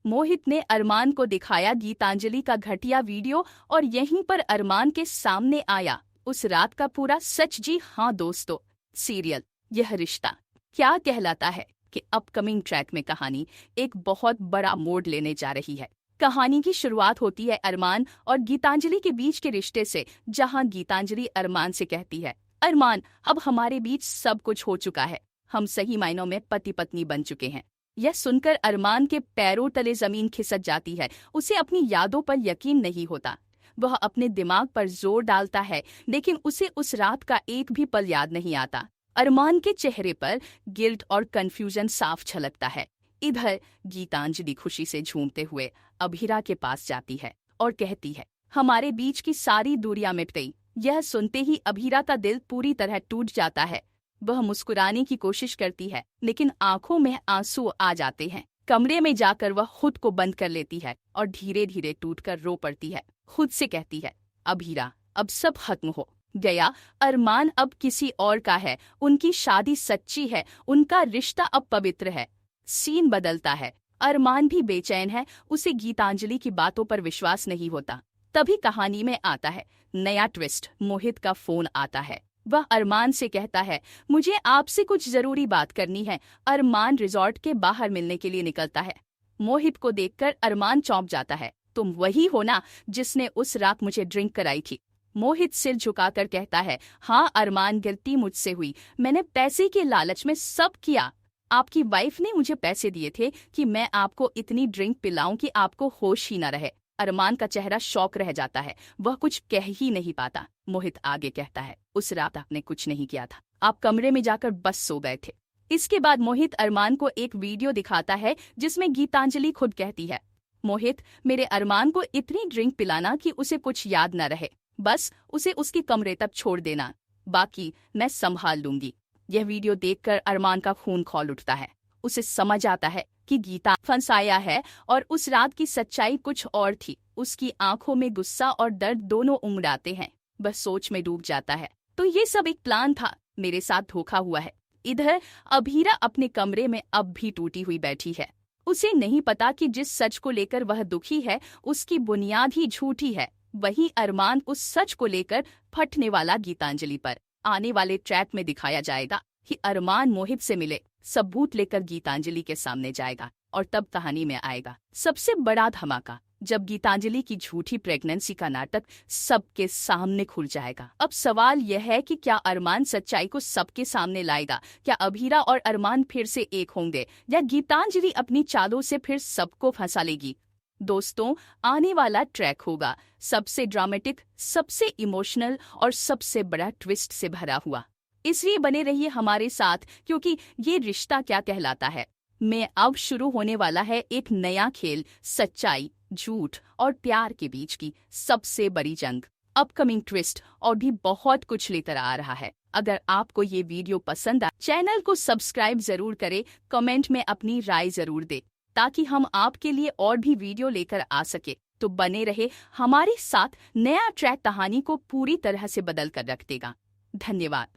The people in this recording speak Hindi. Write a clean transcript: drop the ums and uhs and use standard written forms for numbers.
मोहित ने अरमान को दिखाया गीतांजलि का घटिया वीडियो और यहीं पर अरमान के सामने आया उस रात का पूरा सच। जी हाँ दोस्तों, सीरियल यह रिश्ता क्या कहलाता है कि अपकमिंग ट्रैक में कहानी एक बहुत बड़ा मोड़ लेने जा रही है। कहानी की शुरुआत होती है अरमान और गीतांजलि के बीच के रिश्ते से, जहां गीतांजलि अरमान से कहती है, अरमान अब हमारे बीच सब कुछ हो चुका है, हम सही मायनों में पति पत्नी बन चुके हैं। यह सुनकर अरमान के पैरों तले जमीन खिसक जाती है। उसे अपनी यादों पर यकीन नहीं होता। वह अपने दिमाग पर जोर डालता है, लेकिन उसे उस रात का एक भी पल याद नहीं आता। अरमान के चेहरे पर गिल्ट और कंफ्यूजन साफ झलकता है। इधर गीतांजलि खुशी से झूमते हुए अभीरा के पास जाती है और कहती है, हमारे बीच की सारी दूरियां मिट गई। यह सुनते ही अभीरा का दिल पूरी तरह टूट जाता है। वह मुस्कुराने की कोशिश करती है, लेकिन आंखों में आंसू आ जाते हैं। कमरे में जाकर वह खुद को बंद कर लेती है और धीरे धीरे टूटकर रो पड़ती है। खुद से कहती है, अभीरा अब सब खत्म हो गया, अरमान अब किसी और का है, उनकी शादी सच्ची है, उनका रिश्ता अब पवित्र है। सीन बदलता है। अरमान भी बेचैन है, उसे गीतांजलि की बातों पर विश्वास नहीं होता। तभी कहानी में आता है नया ट्विस्ट। मोहित का फोन आता है। वह अरमान से कहता है, मुझे आपसे कुछ जरूरी बात करनी है। अरमान रिजॉर्ट के बाहर मिलने के लिए निकलता है। मोहित को देखकर अरमान चौंक जाता है, तुम वही हो ना जिसने उस रात मुझे ड्रिंक कराई थी? मोहित सिर झुकाकर कहता है, हाँ अरमान, गलती मुझसे हुई, मैंने पैसे के लालच में सब किया। आपकी वाइफ ने मुझे पैसे दिए थे कि मैं आपको इतनी ड्रिंक पिलाऊं कि आपको होश ही न रहे। अरमान का चेहरा शॉक रह जाता है, वह कुछ कह ही नहीं पाता। मोहित आगे कहता है, उस रात आपने कुछ नहीं किया था, आप कमरे में जाकर बस सो गए थे। इसके बाद मोहित अरमान को एक वीडियो दिखाता है जिसमें गीतांजलि खुद कहती है, मोहित मेरे अरमान को इतनी ड्रिंक पिलाना कि उसे कुछ याद न रहे, बस उसे उसके कमरे तक छोड़ देना, बाकी मैं संभाल लूंगी। यह वीडियो देखकर अरमान का खून खौल उठता है। उसे समझ आता है कि गीता फंसाया है और उस रात की सच्चाई कुछ और थी। उसकी आंखों में गुस्सा और दर्द दोनों उमड़ाते हैं। वह सोच में डूब जाता है, तो ये सब एक प्लान था, मेरे साथ धोखा हुआ है। इधर अभीरा अपने कमरे में अब भी टूटी हुई बैठी है। उसे नहीं पता कि जिस सच को लेकर वह दुखी है उसकी बुनियाद ही झूठी है। वहीं अरमान उस सच को लेकर फटने वाला गीतांजलि पर। आने वाले ट्रैक में दिखाया जाएगा कि अरमान मोहित से मिले सबूत लेकर गीतांजलि के सामने जाएगा और तब कहानी में आएगा सबसे बड़ा धमाका, जब गीतांजलि की झूठी प्रेगनेंसी का नाटक सबके सामने खुल जाएगा। अब सवाल यह है कि क्या अरमान सच्चाई को सबके सामने लाएगा? क्या अभीरा और अरमान फिर से एक होंगे या गीतांजलि अपनी चालों से फिर सबको फंसा लेगी? दोस्तों, आने वाला ट्रैक होगा सबसे ड्रामेटिक, सबसे इमोशनल और सबसे बड़ा ट्विस्ट से भरा हुआ। इसलिए बने रहिए हमारे साथ, क्योंकि ये रिश्ता क्या कहलाता है में अब शुरू होने वाला है एक नया खेल। सच्चाई, झूठ और प्यार के बीच की सबसे बड़ी जंग। अपकमिंग ट्विस्ट और भी बहुत कुछ लेकर आ रहा है। अगर आपको ये वीडियो पसंद आए, चैनल को सब्सक्राइब जरूर करें, कमेंट में अपनी राय जरूर दें, ताकि हम आपके लिए और भी वीडियो लेकर आ सके। तो बने रहे हमारे साथ, नया ट्रैक कहानी को पूरी तरह से बदल कर रख देगा। धन्यवाद।